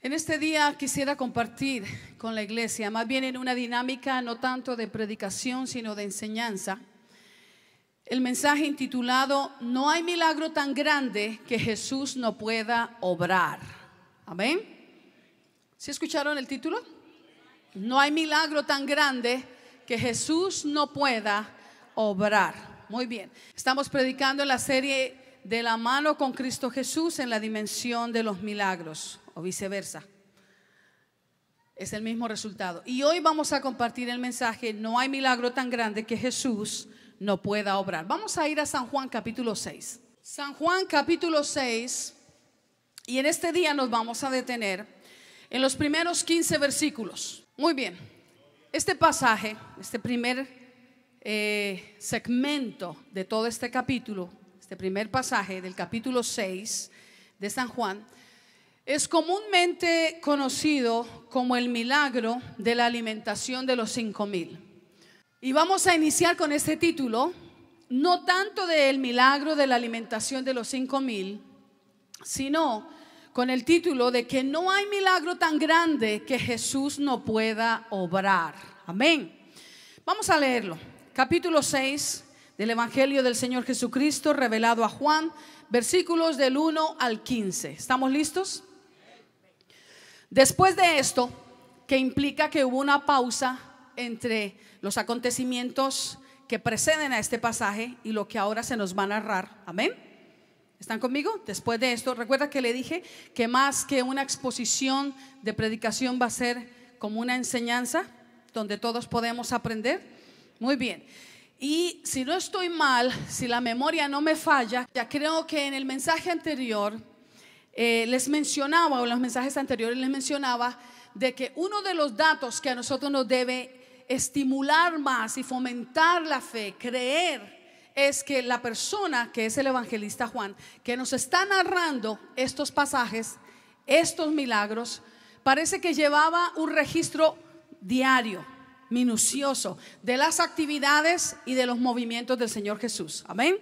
En este día quisiera compartir con la iglesia, más bien en una dinámica no tanto de predicación, sino de enseñanza, el mensaje intitulado "No hay milagro tan grande que Jesús no pueda obrar". Amén. ¿Sí escucharon el título? No hay milagro tan grande que Jesús no pueda obrar. Muy bien. Estamos predicando en la serie "De la mano con Cristo Jesús" en la dimensión de los milagros, o viceversa. Es el mismo resultado. Y hoy vamos a compartir el mensaje "No hay milagro tan grande que Jesús no pueda obrar". Vamos a ir a San Juan capítulo 6. San Juan capítulo 6. Y en este día nos vamos a detener en los primeros 15 versículos. Muy bien. Este pasaje, este primer segmento de todo este capítulo, este primer pasaje del capítulo 6 de San Juan, es comúnmente conocido como el milagro de la alimentación de los 5,000. Y vamos a iniciar con este título, no tanto del milagro de la alimentación de los 5,000, sino con el título de que no hay milagro tan grande que Jesús no pueda obrar. Amén. Vamos a leerlo. Capítulo 6 del Evangelio del Señor Jesucristo revelado a Juan, versículos del 1 al 15. ¿Estamos listos? Después de esto, que implica que hubo una pausa entre los acontecimientos que preceden a este pasaje y lo que ahora se nos va a narrar. Amén. ¿Están conmigo? Después de esto, recuerda que le dije que más que una exposición de predicación va a ser como una enseñanza donde todos podemos aprender. Muy bien. Y si no estoy mal, si la memoria no me falla, ya creo que en el mensaje anterior les mencionaba, o en los mensajes anteriores les mencionaba, de que uno de los datos que a nosotros nos debe estimular más y fomentar la fe, creer, es que la persona que es el evangelista Juan, que nos está narrando estos pasajes, estos milagros, parece que llevaba un registro diario, minucioso, de las actividades y de los movimientos del Señor Jesús. Amén.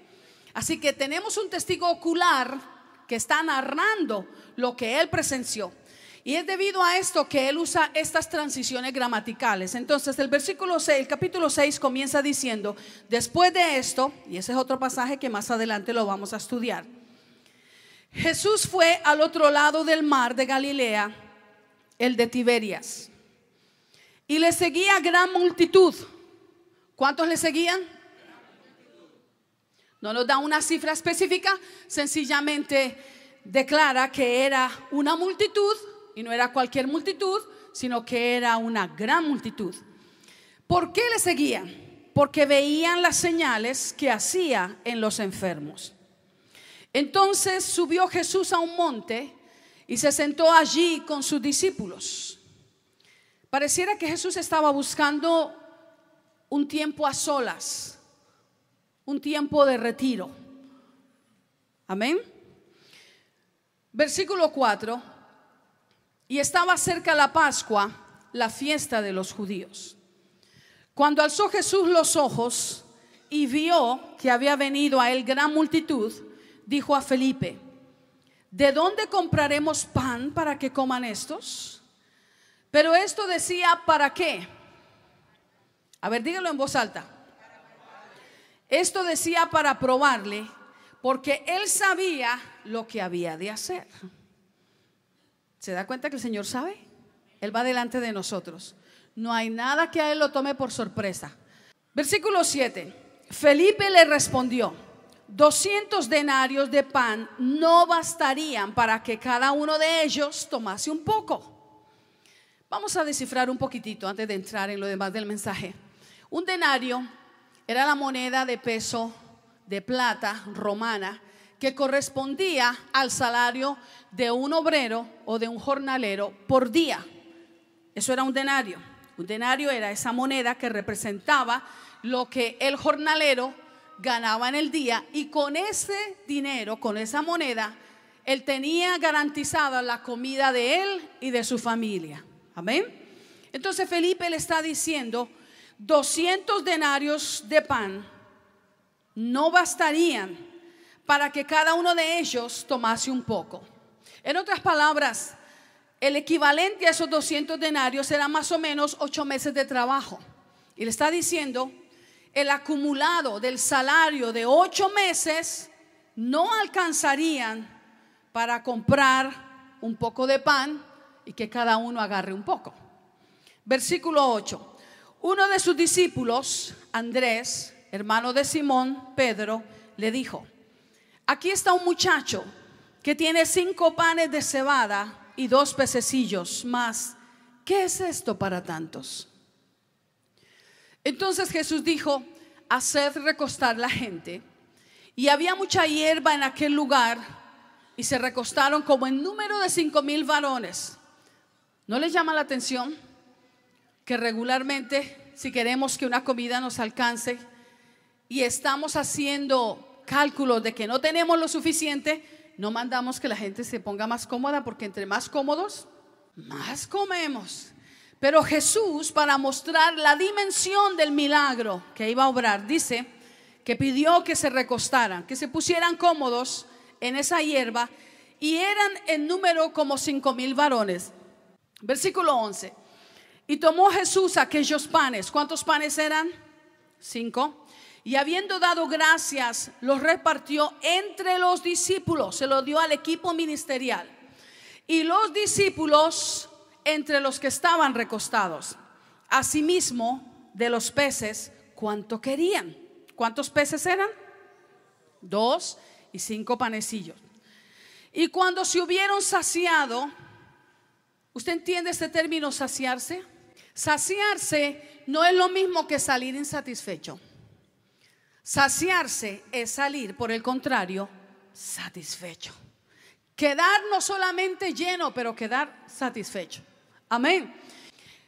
Así que tenemos un testigo ocular que está narrando lo que él presenció. Y es debido a esto que él usa estas transiciones gramaticales. Entonces el versículo 6, el capítulo 6 comienza diciendo: después de esto, y ese es otro pasaje que más adelante lo vamos a estudiar, Jesús fue al otro lado del mar de Galilea, el de Tiberias, y le seguía gran multitud. ¿Cuántos le seguían? No nos da una cifra específica, sencillamente declara que era una multitud, y no era cualquier multitud, sino que era una gran multitud. ¿Por qué le seguían? Porque veían las señales que hacía en los enfermos. Entonces subió Jesús a un monte y se sentó allí con sus discípulos. Pareciera que Jesús estaba buscando un tiempo a solas, un tiempo de retiro. Amén. Versículo 4. Y estaba cerca la Pascua, la fiesta de los judíos. Cuando alzó Jesús los ojos y vio que había venido a él gran multitud, dijo a Felipe: ¿de dónde compraremos pan para que coman estos? Pero esto decía, ¿para qué? A ver, dígalo en voz alta. Esto decía para probarle, porque él sabía lo que había de hacer. ¿Se da cuenta que el Señor sabe? Él va delante de nosotros. No hay nada que a él lo tome por sorpresa. Versículo 7. Felipe le respondió: 200 denarios de pan no bastarían para que cada uno de ellos tomase un poco. Vamos a descifrar un poquitito antes de entrar en lo demás del mensaje. Un denario era la moneda de peso de plata romana que correspondía al salario de un obrero o de un jornalero por día. Eso era un denario. Un denario era esa moneda que representaba lo que el jornalero ganaba en el día, y con ese dinero, con esa moneda, él tenía garantizada la comida de él y de su familia. Amén. Entonces Felipe le está diciendo: 200 denarios de pan no bastarían para que cada uno de ellos tomase un poco. En otras palabras, el equivalente a esos 200 denarios era más o menos 8 meses de trabajo. Y le está diciendo, el acumulado del salario de 8 meses no alcanzarían para comprar un poco de pan y que cada uno agarre un poco. Versículo 8. Uno de sus discípulos, Andrés, hermano de Simón, Pedro, le dijo: aquí está un muchacho que tiene 5 panes de cebada y 2 pececillos más. ¿Qué es esto para tantos? Entonces Jesús dijo: haced recostar la gente. Y había mucha hierba en aquel lugar, y se recostaron como en número de 5,000 varones. ¿No les llama la atención que regularmente, si queremos que una comida nos alcance y estamos haciendo cálculos de que no tenemos lo suficiente, no mandamos que la gente se ponga más cómoda, porque entre más cómodos, más comemos? Pero Jesús, para mostrar la dimensión del milagro que iba a obrar, dice que pidió que se recostaran, que se pusieran cómodos en esa hierba, y eran en número como 5,000 varones. Versículo 11. Y tomó Jesús aquellos panes. ¿Cuántos panes eran? 5. Y habiendo dado gracias, los repartió entre los discípulos. Se lo dio al equipo ministerial. Y los discípulos entre los que estaban recostados. Asimismo, de los peces, ¿cuánto querían? ¿Cuántos peces eran? 2 y 5 panecillos. Y cuando se hubieron saciado, ¿usted entiende este término, saciarse? Saciarse no es lo mismo que salir insatisfecho. Saciarse es salir, por el contrario, satisfecho. Quedar no solamente lleno, pero quedar satisfecho. Amén.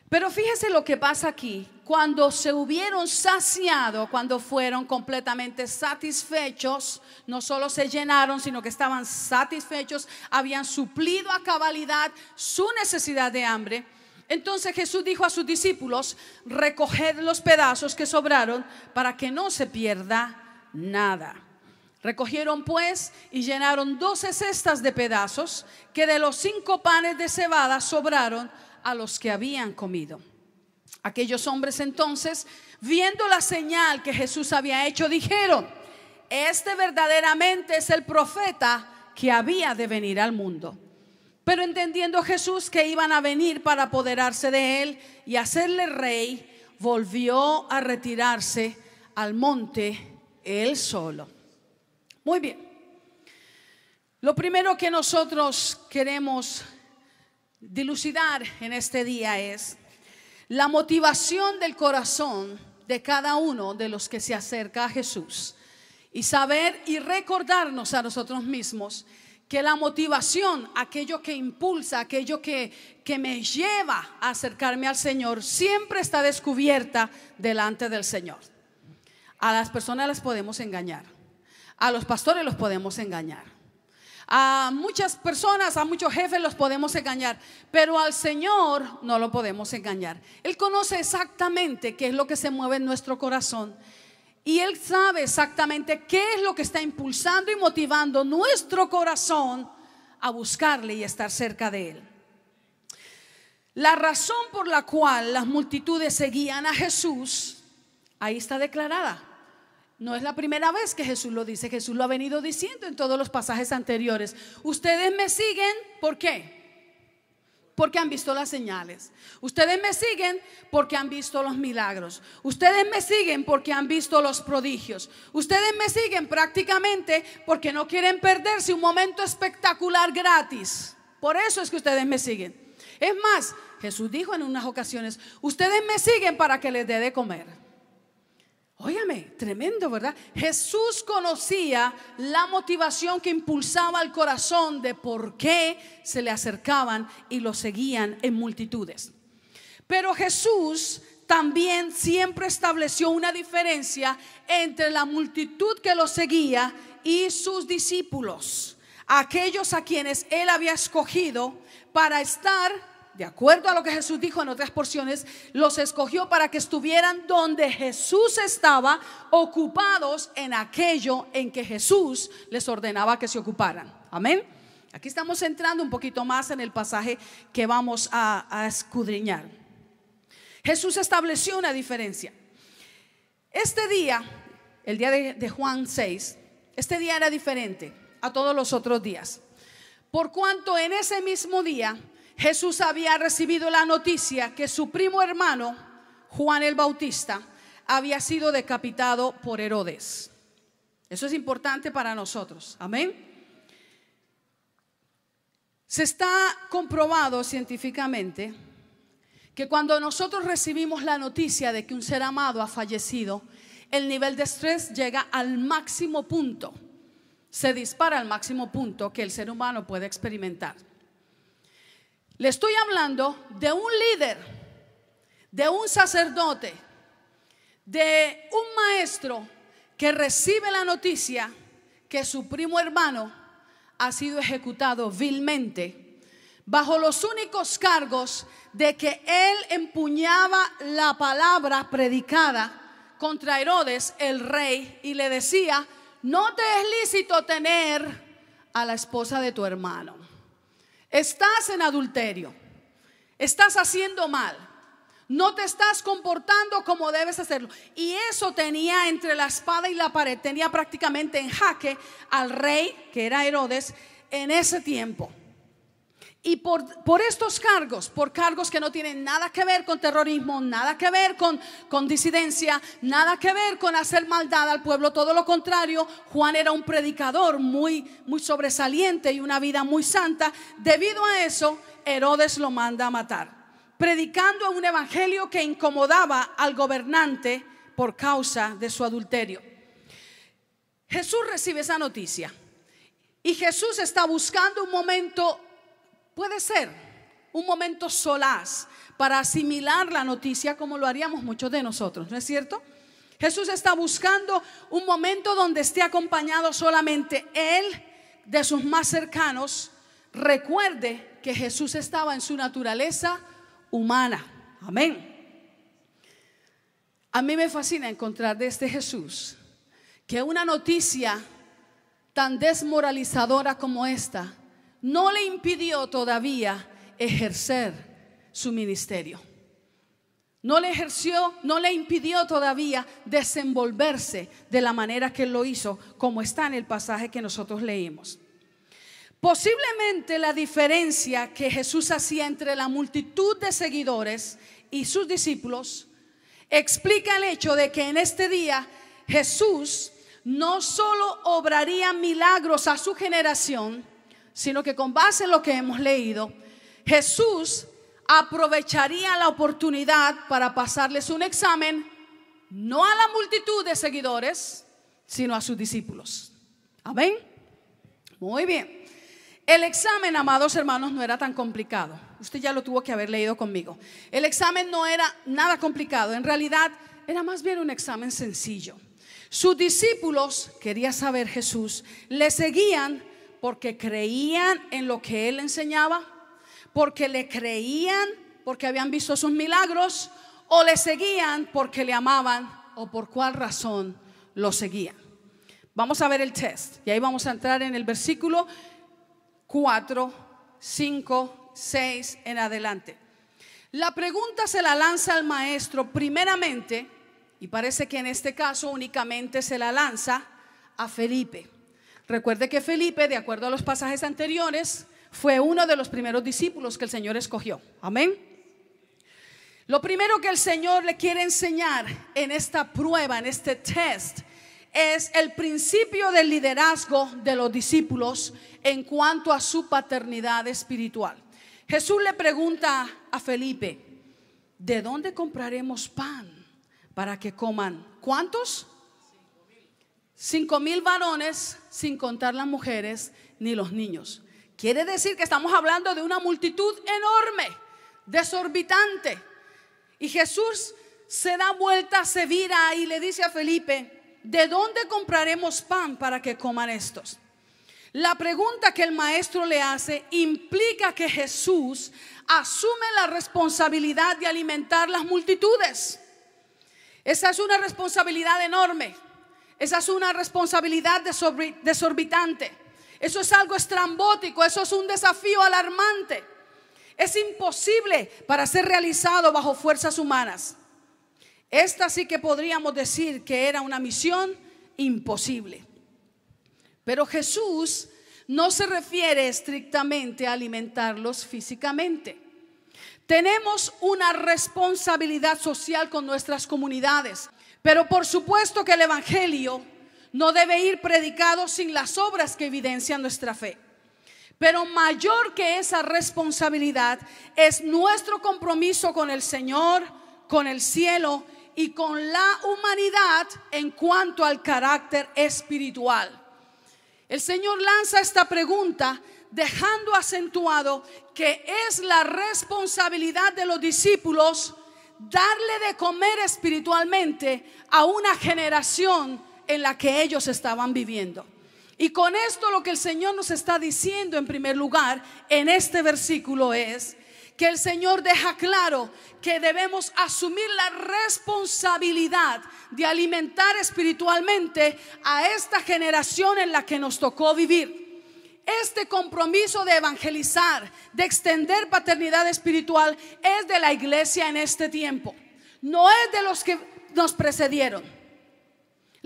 Pero fíjese lo que pasa aquí. Cuando se hubieron saciado, cuando fueron completamente satisfechos, no solo se llenaron, sino que estaban satisfechos, habían suplido a cabalidad su necesidad de hambre. Entonces Jesús dijo a sus discípulos: recoged los pedazos que sobraron para que no se pierda nada. Recogieron pues y llenaron 12 cestas de pedazos que de los 5 panes de cebada sobraron a los que habían comido. Aquellos hombres entonces, viendo la señal que Jesús había hecho, dijeron: este verdaderamente es el profeta que había de venir al mundo. Pero entendiendo Jesús que iban a venir para apoderarse de él y hacerle rey, volvió a retirarse al monte él solo. Muy bien. Lo primero que nosotros queremos dilucidar en este día es la motivación del corazón de cada uno de los que se acerca a Jesús, y saber y recordarnos a nosotros mismos que la motivación, aquello que impulsa, aquello que me lleva a acercarme al Señor, siempre está descubierta delante del Señor. A las personas las podemos engañar, a los pastores los podemos engañar, a muchas personas, a muchos jefes los podemos engañar, pero al Señor no lo podemos engañar. Él conoce exactamente qué es lo que se mueve en nuestro corazón, y Él sabe exactamente qué es lo que está impulsando y motivando nuestro corazón a buscarle y estar cerca de Él. La razón por la cual las multitudes seguían a Jesús, ahí está declarada. No es la primera vez que Jesús lo dice. Jesús lo ha venido diciendo en todos los pasajes anteriores. Ustedes me siguen, ¿por qué? Porque han visto las señales. Ustedes me siguen porque han visto los milagros. Ustedes me siguen porque han visto los prodigios. Ustedes me siguen prácticamente porque no quieren perderse un momento espectacular gratis. Por eso es que ustedes me siguen. Es más, Jesús dijo en unas ocasiones: ustedes me siguen para que les dé de comer. Óyame, tremendo, ¿verdad? Jesús conocía la motivación que impulsaba el corazón de por qué se le acercaban y lo seguían en multitudes. Pero Jesús también siempre estableció una diferencia entre la multitud que lo seguía y sus discípulos, aquellos a quienes Él había escogido para estar, de acuerdo a lo que Jesús dijo en otras porciones, los escogió para que estuvieran donde Jesús estaba, ocupados en aquello en que Jesús les ordenaba que se ocuparan. Amén. Aquí estamos entrando un poquito más en el pasaje que vamos a escudriñar. Jesús estableció una diferencia. Este día, el día de Juan 6, este día era diferente a todos los otros días, por cuanto en ese mismo día Jesús había recibido la noticia que su primo hermano Juan el Bautista había sido decapitado por Herodes. Eso es importante para nosotros, amén. Se está comprobado científicamente que cuando nosotros recibimos la noticia de que un ser amado ha fallecido, el nivel de estrés llega al máximo punto, se dispara al máximo punto que el ser humano puede experimentar. Le estoy hablando de un líder, de un sacerdote, de un maestro que recibe la noticia que su primo hermano ha sido ejecutado vilmente bajo los únicos cargos de que él empuñaba la palabra predicada contra Herodes el rey y le decía: no te es lícito tener a la esposa de tu hermano, estás en adulterio, estás haciendo mal, no te estás comportando como debes hacerlo. Y eso tenía entre la espada y la pared, tenía prácticamente en jaque al rey, que era Herodes, en ese tiempo. Y por estos cargos, por cargos que no tienen nada que ver con terrorismo, nada que ver con disidencia, nada que ver con hacer maldad al pueblo, todo lo contrario, Juan era un predicador muy sobresaliente y una vida muy santa. Debido a eso, Herodes lo manda a matar, predicando un evangelio que incomodaba al gobernante por causa de su adulterio. Jesús recibe esa noticia y Jesús está buscando un momento, puede ser un momento solaz para asimilar la noticia, como lo haríamos muchos de nosotros, ¿no es cierto? Jesús está buscando un momento donde esté acompañado solamente él, de sus más cercanos. Recuerde que Jesús estaba en su naturaleza humana, amén. A mí me fascina encontrar de este Jesús que una noticia tan desmoralizadora como esta no le impidió todavía ejercer su ministerio. No le impidió todavía desenvolverse de la manera que él lo hizo, como está en el pasaje que nosotros leímos. Posiblemente la diferencia que Jesús hacía entre la multitud de seguidores y sus discípulos explica el hecho de que en este día Jesús no solo obraría milagros a su generación, sino que con base en lo que hemos leído, Jesús aprovecharía la oportunidad para pasarles un examen, no a la multitud de seguidores, sino a sus discípulos. Amén. Muy bien. El examen, amados hermanos, no era tan complicado. Usted ya lo tuvo que haber leído conmigo. El examen no era nada complicado. En realidad era más bien un examen sencillo. Sus discípulos, quería saber Jesús, le seguían porque creían en lo que él enseñaba, porque le creían, porque habían visto sus milagros, o le seguían porque le amaban, o por cuál razón lo seguían. Vamos a ver el test y ahí vamos a entrar en el versículo 4, 5, 6 en adelante. La pregunta se la lanza al maestro primeramente, y parece que en este caso únicamente se la lanza a Felipe. Recuerde que Felipe, de acuerdo a los pasajes anteriores, fue uno de los primeros discípulos que el Señor escogió. Amén. Lo primero que el Señor le quiere enseñar en esta prueba, en este test, es el principio del liderazgo de los discípulos en cuanto a su paternidad espiritual. Jesús le pregunta a Felipe: ¿de dónde compraremos pan para que coman? ¿Cuántos? 5,000 varones, sin contar las mujeres ni los niños. Quiere decir que estamos hablando de una multitud enorme, desorbitante. Y Jesús se da vuelta, se vira y le dice a Felipe: ¿de dónde compraremos pan para que coman estos? La pregunta que el maestro le hace implica que Jesús asume la responsabilidad de alimentar las multitudes. Esa es una responsabilidad enorme. Esa es una responsabilidad desorbitante. Eso es algo estrambótico, eso es un desafío alarmante. Es imposible para ser realizado bajo fuerzas humanas. Esta sí que podríamos decir que era una misión imposible. Pero Jesús no se refiere estrictamente a alimentarlos físicamente. Tenemos una responsabilidad social con nuestras comunidades, pero por supuesto que el evangelio no debe ir predicado sin las obras que evidencian nuestra fe. Pero mayor que esa responsabilidad es nuestro compromiso con el Señor, con el cielo y con la humanidad en cuanto al carácter espiritual. El Señor lanza esta pregunta dejando acentuado que es la responsabilidad de los discípulos darle de comer espiritualmente a una generación en la que ellos estaban viviendo. Y con esto lo que el Señor nos está diciendo en primer lugar en este versículo es que el Señor deja claro que debemos asumir la responsabilidad de alimentar espiritualmente a esta generación en la que nos tocó vivir. Este compromiso de evangelizar, de extender paternidad espiritual es de la iglesia en este tiempo, no es de los que nos precedieron.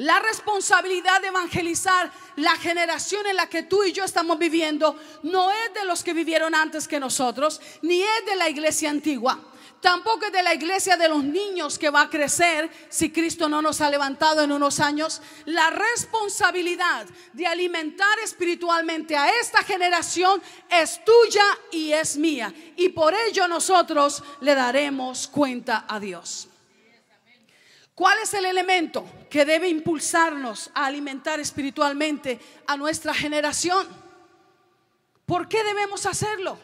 La responsabilidad de evangelizar la generación en la que tú y yo estamos viviendo no es de los que vivieron antes que nosotros, ni es de la iglesia antigua. Tampoco es de la iglesia de los niños que va a crecer si Cristo no nos ha levantado en unos años. La responsabilidad de alimentar espiritualmente a esta generación es tuya y es mía. Y por ello nosotros le daremos cuenta a Dios. ¿Cuál es el elemento que debe impulsarnos a alimentar espiritualmente a nuestra generación? ¿Por qué debemos hacerlo?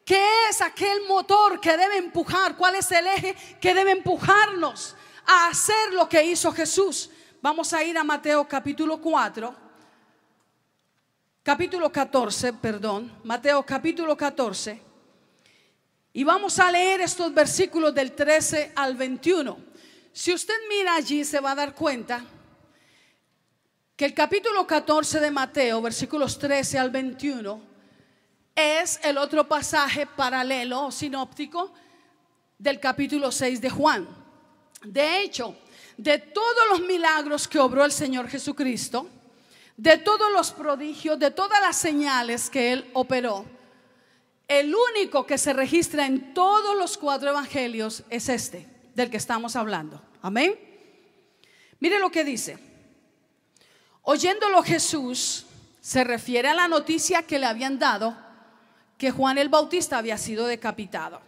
¿Qué es aquel motor que debe empujar? ¿Cuál es el eje que debe empujarnos a hacer lo que hizo Jesús? Vamos a ir a Mateo capítulo 14, Mateo capítulo 14. Y vamos a leer estos versículos del 13 al 21. Si usted mira allí se va a dar cuenta que el capítulo 14 de Mateo, versículos 13 al 21, es el otro pasaje paralelo o sinóptico del capítulo 6 de Juan. De hecho, de todos los milagros que obró el Señor Jesucristo, de todos los prodigios, de todas las señales que Él operó, el único que se registra en todos los 4 evangelios es este del que estamos hablando. Amén. Mire lo que dice. Oyéndolo Jesús, se refiere a la noticia que le habían dado que Juan el Bautista había sido decapitado.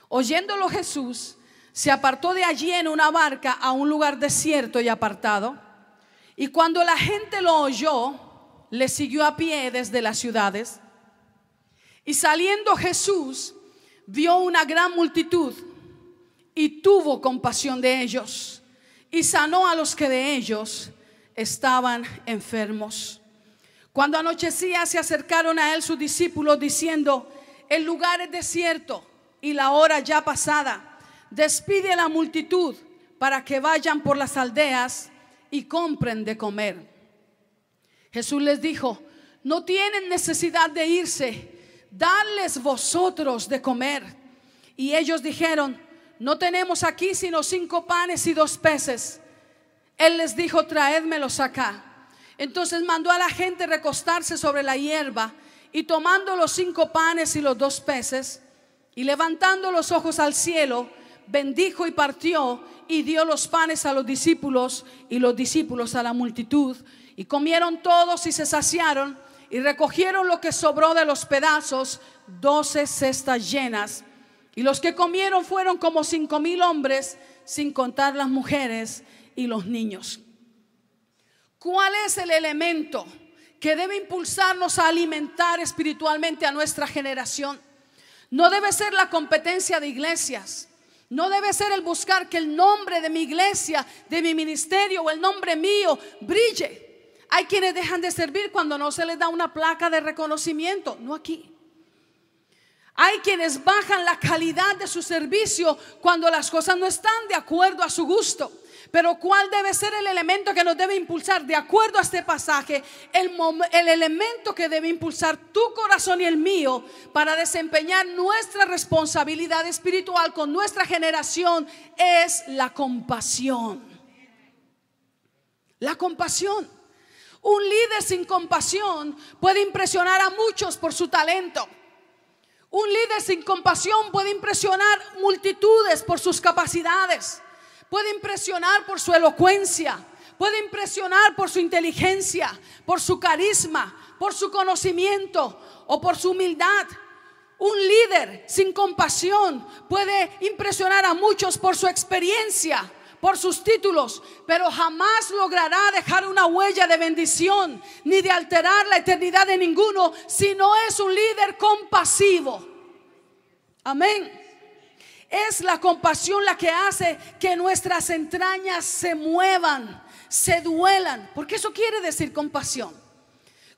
Oyéndolo Jesús, se apartó de allí en una barca a un lugar desierto y apartado. Y cuando la gente lo oyó, le siguió a pie desde las ciudades. Y saliendo Jesús, vio una gran multitud y tuvo compasión de ellos y sanó a los que de ellos estaban enfermos. Cuando anochecía se acercaron a él sus discípulos diciendo: el lugar es desierto y la hora ya pasada. Despide a la multitud para que vayan por las aldeas y compren de comer. Jesús les dijo: no tienen necesidad de irse, dadles vosotros de comer. Y ellos dijeron: no tenemos aquí sino 5 panes y 2 peces. Él les dijo: traédmelos acá. Entonces mandó a la gente recostarse sobre la hierba, y tomando los 5 panes y los 2 peces, y levantando los ojos al cielo, bendijo y partió, y dio los panes a los discípulos, y los discípulos a la multitud. Y comieron todos y se saciaron, y recogieron lo que sobró de los pedazos, 12 cestas llenas. Y los que comieron fueron como 5,000 hombres, sin contar las mujeres y los niños. ¿Cuál es el elemento que debe impulsarnos a alimentar espiritualmente a nuestra generación? No debe ser la competencia de iglesias. No debe ser el buscar que el nombre de mi iglesia, de mi ministerio o el nombre mío brille. Hay quienes dejan de servir cuando no se les da una placa de reconocimiento. No aquí. Hay quienes bajan la calidad de su servicio cuando las cosas no están de acuerdo a su gusto. Pero ¿cuál debe ser el elemento que nos debe impulsar? De acuerdo a este pasaje, el elemento que debe impulsar tu corazón y el mío para desempeñar nuestra responsabilidad espiritual con nuestra generación es la compasión. La compasión. Un líder sin compasión puede impresionar a muchos por su talento. Un líder sin compasión puede impresionar multitudes por sus capacidades. Puede impresionar por su elocuencia, puede impresionar por su inteligencia, por su carisma, por su conocimiento o por su humildad. Un líder sin compasión puede impresionar a muchos por su experiencia, por sus títulos, pero jamás logrará dejar una huella de bendición ni de alterar la eternidad de ninguno si no es un líder compasivo. Amén. Es la compasión la que hace que nuestras entrañas se muevan, se duelan. Porque eso quiere decir compasión.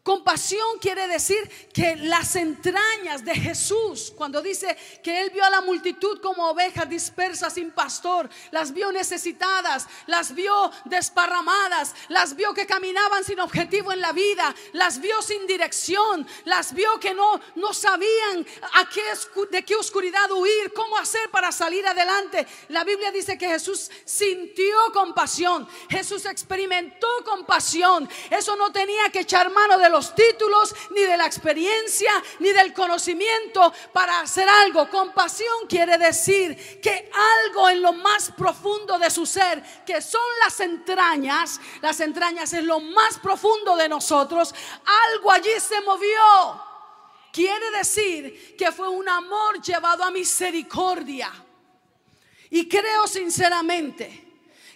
Compasión quiere decir que las entrañas de Jesús, cuando dice que Él vio a la multitud como ovejas dispersas sin pastor, las vio necesitadas, las vio desparramadas, las vio que caminaban sin objetivo en la vida, las vio sin dirección, las vio que no sabían de qué oscuridad huir, cómo hacer para salir adelante. La Biblia dice que Jesús sintió compasión, Jesús experimentó compasión. Eso no tenía que echar mano de los títulos, ni de la experiencia, ni del conocimiento para hacer algo. Compasión quiere decir que algo en lo más profundo de su ser, que son las entrañas es lo más profundo de nosotros, algo allí se movió. Quiere decir que fue un amor llevado a misericordia. Y creo sinceramente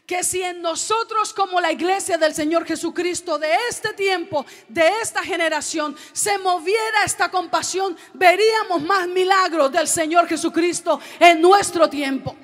que si en nosotros, como la iglesia del Señor Jesucristo de este tiempo, de esta generación, se moviera esta compasión, veríamos más milagros del Señor Jesucristo en nuestro tiempo.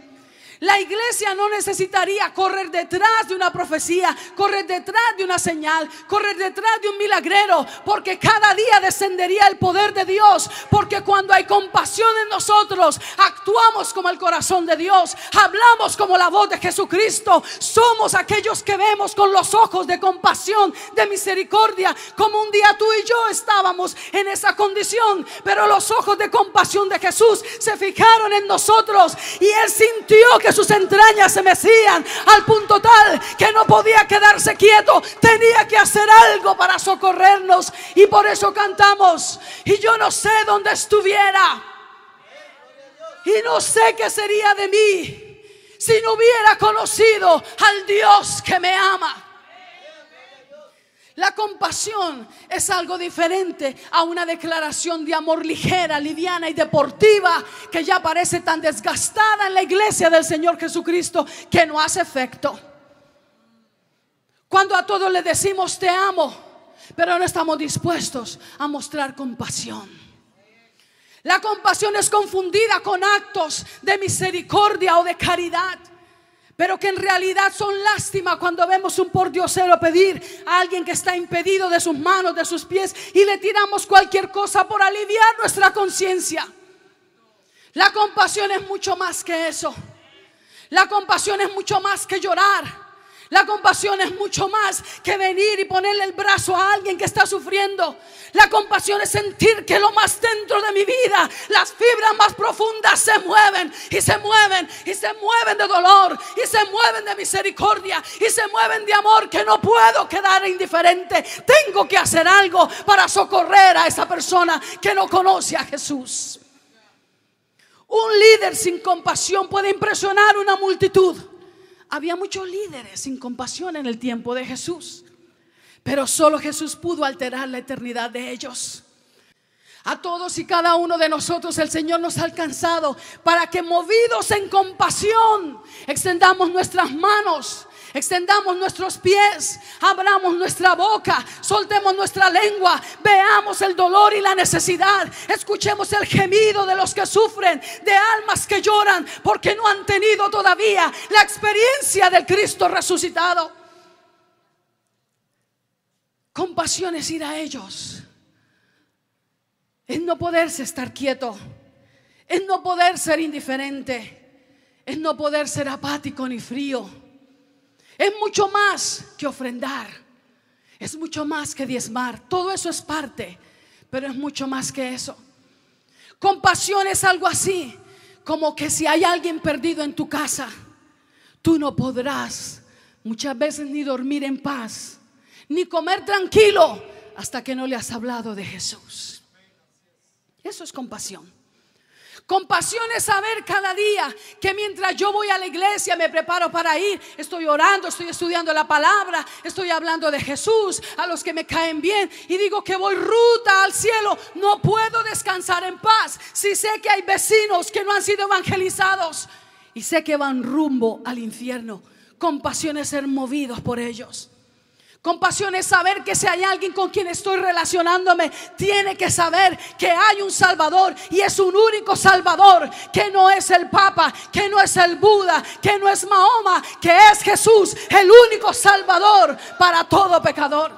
La iglesia no necesitaría correr detrás de una profecía, correr detrás de una señal, correr detrás de un milagrero, porque cada día descendería el poder de Dios. Porque cuando hay compasión en nosotros, actuamos como el corazón de Dios, hablamos como la voz de Jesucristo. Somos aquellos que vemos con los ojos de compasión, de misericordia, como un día tú y yo estábamos en esa condición, pero los ojos de compasión de Jesús se fijaron en nosotros y Él sintió que sus entrañas se mecían al punto tal que no podía quedarse quieto, tenía que hacer algo para socorrernos. Y por eso cantamos: y yo no sé dónde estuviera, y no sé qué sería de mí si no hubiera conocido al Dios que me ama. La compasión es algo diferente a una declaración de amor ligera, liviana y deportiva que ya parece tan desgastada en la iglesia del Señor Jesucristo que no hace efecto. Cuando a todos le decimos te amo, pero no estamos dispuestos a mostrar compasión. La compasión es confundida con actos de misericordia o de caridad, pero que en realidad son lástima cuando vemos un pordiosero pedir a alguien que está impedido de sus manos, de sus pies, y le tiramos cualquier cosa por aliviar nuestra conciencia. La compasión es mucho más que eso. La compasión es mucho más que llorar. La compasión es mucho más que venir y ponerle el brazo a alguien que está sufriendo. La compasión es sentir que lo más dentro de mi vida, las fibras más profundas se mueven y se mueven y se mueven de dolor y se mueven de misericordia y se mueven de amor, que no puedo quedar indiferente. Tengo que hacer algo para socorrer a esa persona que no conoce a Jesús. Un líder sin compasión puede impresionar una multitud. Había muchos líderes sin compasión en el tiempo de Jesús, pero solo Jesús pudo alterar la eternidad de ellos. A todos y cada uno de nosotros el Señor nos ha alcanzado para que, movidos en compasión, extendamos nuestras manos, extendamos nuestros pies, abramos nuestra boca, soltemos nuestra lengua, veamos el dolor y la necesidad, escuchemos el gemido de los que sufren, de almas que lloran porque no han tenido todavía la experiencia del Cristo resucitado. Compasión es ir a ellos, es no poderse estar quieto, es no poder ser indiferente, es no poder ser apático ni frío. Es mucho más que ofrendar, es mucho más que diezmar. Todo eso es parte, pero es mucho más que eso. Compasión es algo así como que si hay alguien perdido en tu casa, tú no podrás muchas veces ni dormir en paz, ni comer tranquilo hasta que no le has hablado de Jesús. Eso es compasión. Compasión es saber cada día que mientras yo voy a la iglesia, me preparo para ir, estoy orando, estoy estudiando la palabra, estoy hablando de Jesús a los que me caen bien y digo que voy ruta al cielo, no puedo descansar en paz si sé que hay vecinos que no han sido evangelizados y sé que van rumbo al infierno. Compasión es ser movidos por ellos. Compasión es saber que si hay alguien con quien estoy relacionándome, tiene que saber que hay un Salvador y es un único Salvador, que no es el Papa, que no es el Buda, que no es Mahoma, que es Jesús, el único Salvador para todo pecador.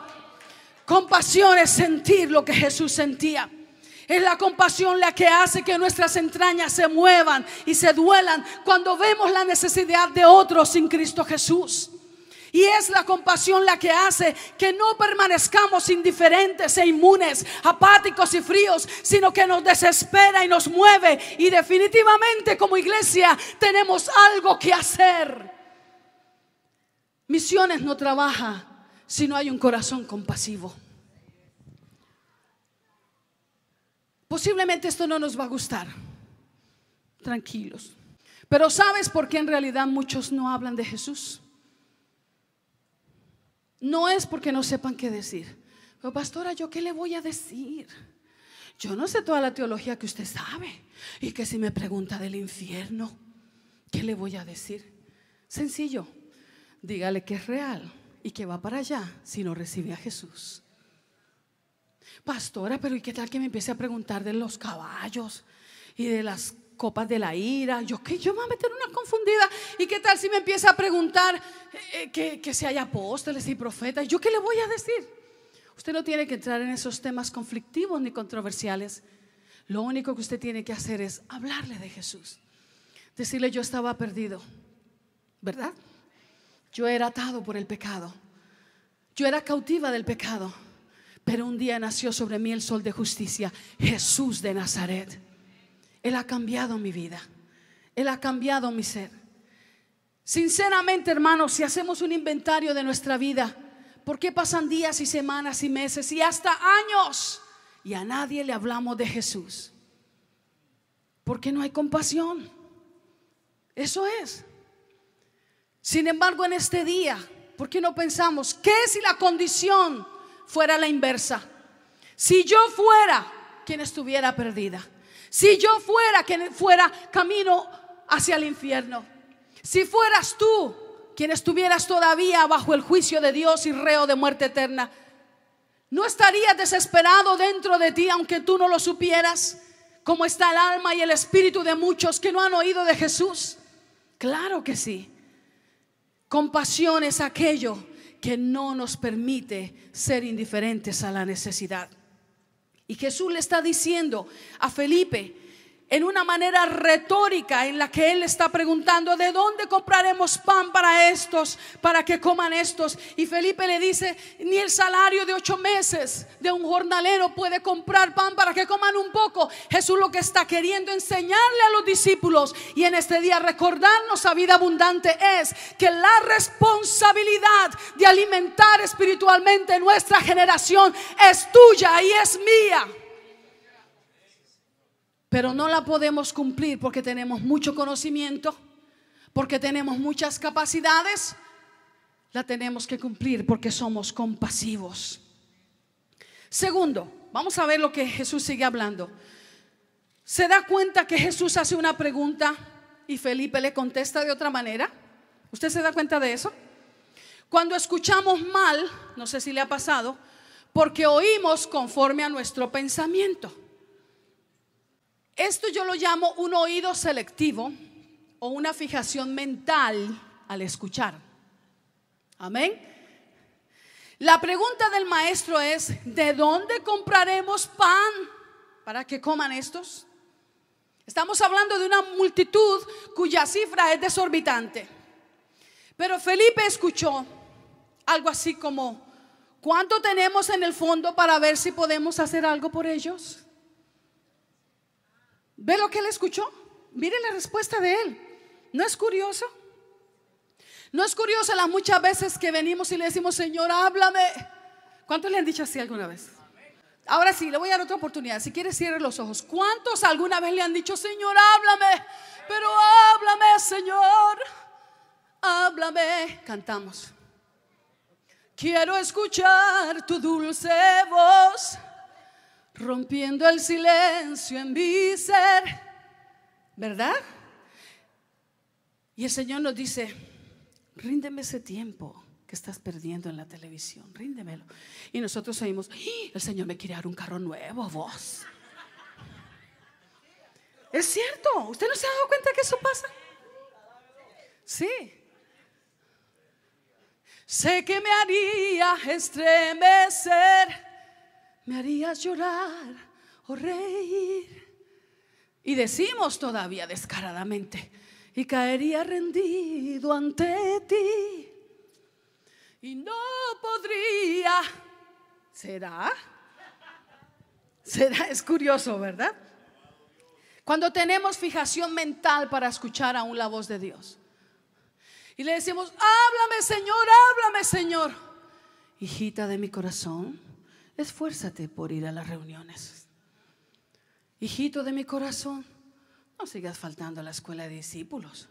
Compasión es sentir lo que Jesús sentía. Es la compasión la que hace que nuestras entrañas se muevan y se duelan cuando vemos la necesidad de otros sin Cristo Jesús. Y es la compasión la que hace que no permanezcamos indiferentes e inmunes, apáticos y fríos, sino que nos desespera y nos mueve. Y definitivamente como iglesia tenemos algo que hacer. Misiones no trabaja si no hay un corazón compasivo. Posiblemente esto no nos va a gustar. Tranquilos. Pero ¿sabes por qué en realidad muchos no hablan de Jesús? No es porque no sepan qué decir. Pero pastora, ¿yo qué le voy a decir? Yo no sé toda la teología que usted sabe. Y que si me pregunta del infierno, ¿qué le voy a decir? Sencillo, dígale que es real y que va para allá si no recibe a Jesús. Pastora, pero ¿y qué tal que me empiece a preguntar de los caballos y de las copas de la ira? Yo me voy a meter una confundida. ¿Y qué tal si me empieza a preguntar que si hay apóstoles y profetas? ¿Yo qué le voy a decir? Usted no tiene que entrar en esos temas conflictivos ni controversiales. Lo único que usted tiene que hacer es hablarle de Jesús. Decirle: yo estaba perdido, ¿verdad? Yo era atado por el pecado, yo era cautiva del pecado, pero un día nació sobre mí el sol de justicia, Jesús de Nazaret. Él ha cambiado mi vida, Él ha cambiado mi ser. Sinceramente, hermanos, si hacemos un inventario de nuestra vida, ¿por qué pasan días y semanas y meses y hasta años y a nadie le hablamos de Jesús? Porque no hay compasión. Eso es. Sin embargo, en este día, ¿por qué no pensamos qué si la condición fuera la inversa? Si yo fuera quien estuviera perdida, si yo fuera quien fuera camino hacia el infierno, si fueras tú quien estuvieras todavía bajo el juicio de Dios y reo de muerte eterna, ¿no estarías desesperado dentro de ti aunque tú no lo supieras? Como está el alma y el espíritu de muchos que no han oído de Jesús. Claro que sí. Compasión es aquello que no nos permite ser indiferentes a la necesidad. Y Jesús le está diciendo a Felipe en una manera retórica en la que él está preguntando: ¿de dónde compraremos pan para estos, para que coman estos? Y Felipe le dice: ni el salario de 8 meses de un jornalero puede comprar pan para que coman un poco. Jesús lo que está queriendo enseñarle a los discípulos y en este día recordarnos a Vida Abundante es que la responsabilidad de alimentar espiritualmente nuestra generación es tuya y es mía. Pero no la podemos cumplir porque tenemos mucho conocimiento, porque tenemos muchas capacidades. La tenemos que cumplir porque somos compasivos. Segundo, vamos a ver lo que Jesús sigue hablando. ¿Se da cuenta que Jesús hace una pregunta y Felipe le contesta de otra manera? ¿Usted se da cuenta de eso? Cuando escuchamos mal, no sé si le ha pasado, porque oímos conforme a nuestro pensamiento. Esto yo lo llamo un oído selectivo o una fijación mental al escuchar. Amén. La pregunta del maestro es: ¿de dónde compraremos pan para que coman estos? Estamos hablando de una multitud cuya cifra es desorbitante. Pero Felipe escuchó algo así como: ¿cuánto tenemos en el fondo para ver si podemos hacer algo por ellos? ¿Ve lo que él escuchó? Mire la respuesta de él. ¿No es curioso? ¿No es curioso las muchas veces que venimos y le decimos: Señor, háblame? ¿Cuántos le han dicho así alguna vez? Ahora sí, le voy a dar otra oportunidad. Si quiere, cierre los ojos. ¿Cuántos alguna vez le han dicho: Señor, háblame? Pero háblame, Señor, háblame. Cantamos: quiero escuchar tu dulce voz, rompiendo el silencio en mi ser. ¿Verdad? Y el Señor nos dice: ríndeme ese tiempo que estás perdiendo en la televisión, ríndemelo. Y nosotros oímos: el Señor me quiere dar un carro nuevo, vos. Es cierto. ¿Usted no se ha dado cuenta que eso pasa? Sí. Sé que me haría estremecer, me harías llorar o reír. Y decimos todavía descaradamente: y caería rendido ante ti. Y no podría. ¿Será? ¿Será? Es curioso, ¿verdad? Cuando tenemos fijación mental para escuchar aún la voz de Dios y le decimos: háblame, Señor, háblame, Señor. Hijita de mi corazón, esfuérzate por ir a las reuniones. Hijito de mi corazón, no sigas faltando a la escuela de discípulos.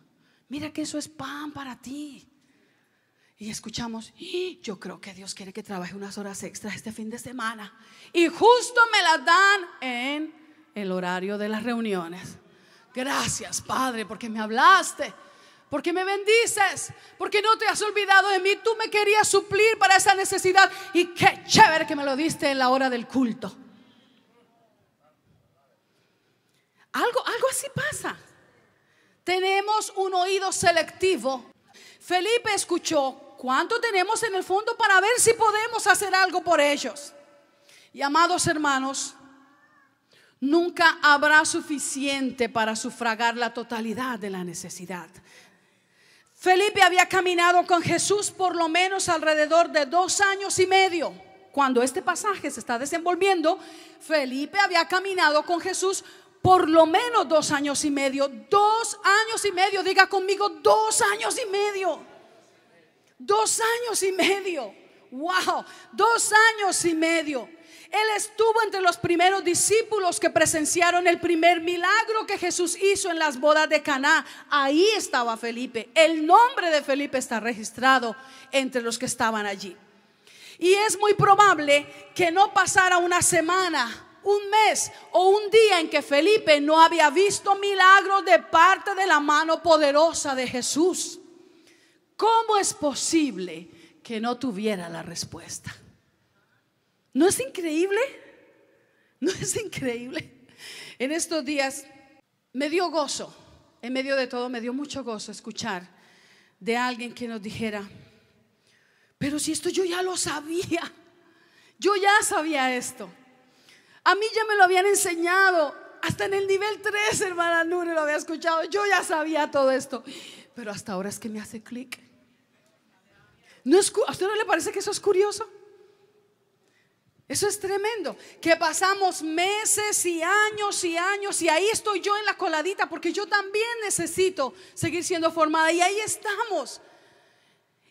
Mira que eso es pan para ti. Y escuchamos: yo creo que Dios quiere que trabaje unas horas extras este fin de semana. Y justo me las dan en el horario de las reuniones. Gracias, Padre, porque me hablaste, porque me bendices, porque no te has olvidado de mí. Tú me querías suplir para esa necesidad, y qué chévere que me lo diste en la hora del culto. Algo así pasa. Tenemos un oído selectivo. Felipe escuchó: ¿cuánto tenemos en el fondo para ver si podemos hacer algo por ellos? Y amados hermanos, nunca habrá suficiente para sufragar la totalidad de la necesidad. Felipe había caminado con Jesús por lo menos alrededor de 2 años y medio. Cuando este pasaje se está desenvolviendo, Felipe había caminado con Jesús por lo menos 2 años y medio. 2 años y medio, diga conmigo: 2 años y medio. 2 años y medio. Wow, 2 años y medio. Él estuvo entre los primeros discípulos que presenciaron el primer milagro que Jesús hizo en las bodas de Caná. Ahí estaba Felipe. El nombre de Felipe está registrado entre los que estaban allí. Y es muy probable que no pasara una semana, un mes o un día en que Felipe no había visto milagros de parte de la mano poderosa de Jesús. ¿Cómo es posible que no tuviera la respuesta? ¿No es increíble? ¿No es increíble? En estos días me dio gozo, en medio de todo me dio mucho gozo escuchar de alguien que nos dijera: pero si esto yo ya lo sabía, yo ya sabía esto. A mí ya me lo habían enseñado, hasta en el nivel 3, hermana Nure, lo había escuchado. Yo ya sabía todo esto, pero hasta ahora es que me hace clic. ¿A usted no le parece que eso es curioso? Eso es tremendo, que pasamos meses y años y años, y ahí estoy yo en la coladita, porque yo también necesito seguir siendo formada, y ahí estamos.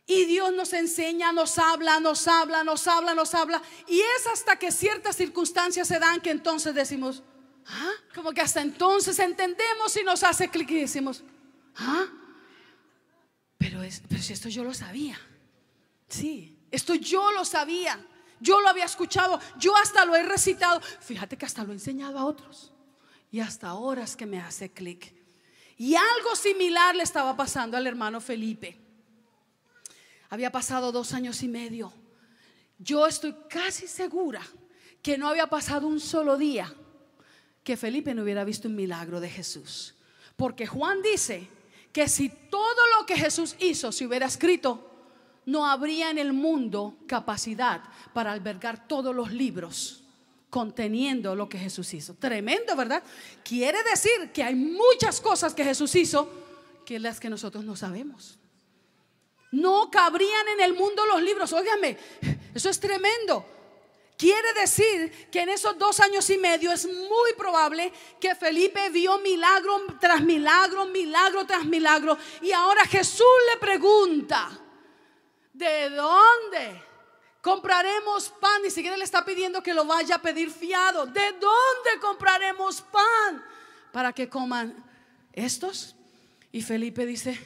Y Dios nos enseña, nos habla, nos habla, nos habla, nos habla. Y es hasta que ciertas circunstancias se dan que entonces decimos: ¿ah? Como que hasta entonces entendemos y nos hace clic y decimos: ¿ah? Pero si esto yo lo sabía. Sí, esto yo lo sabía. Yo lo había escuchado, yo hasta lo he recitado. Fíjate que hasta lo he enseñado a otros. Y hasta ahora es que me hace clic. Y algo similar le estaba pasando al hermano Felipe. Había pasado 2 años y medio. Yo estoy casi segura que no había pasado un solo día que Felipe no hubiera visto un milagro de Jesús. Porque Juan dice que si todo lo que Jesús hizo se hubiera escrito, no habría en el mundo capacidad para albergar todos los libros conteniendo lo que Jesús hizo. Tremendo, ¿verdad? Quiere decir que hay muchas cosas que Jesús hizo que las que nosotros no sabemos. No cabrían en el mundo los libros. Óigame, eso es tremendo. Quiere decir que en esos 2 años y medio es muy probable que Felipe vio milagro tras milagro, milagro tras milagro. Y ahora Jesús le pregunta: ¿de dónde compraremos pan? Ni siquiera le está pidiendo que lo vaya a pedir fiado. ¿De dónde compraremos pan para que coman estos? Y Felipe dice: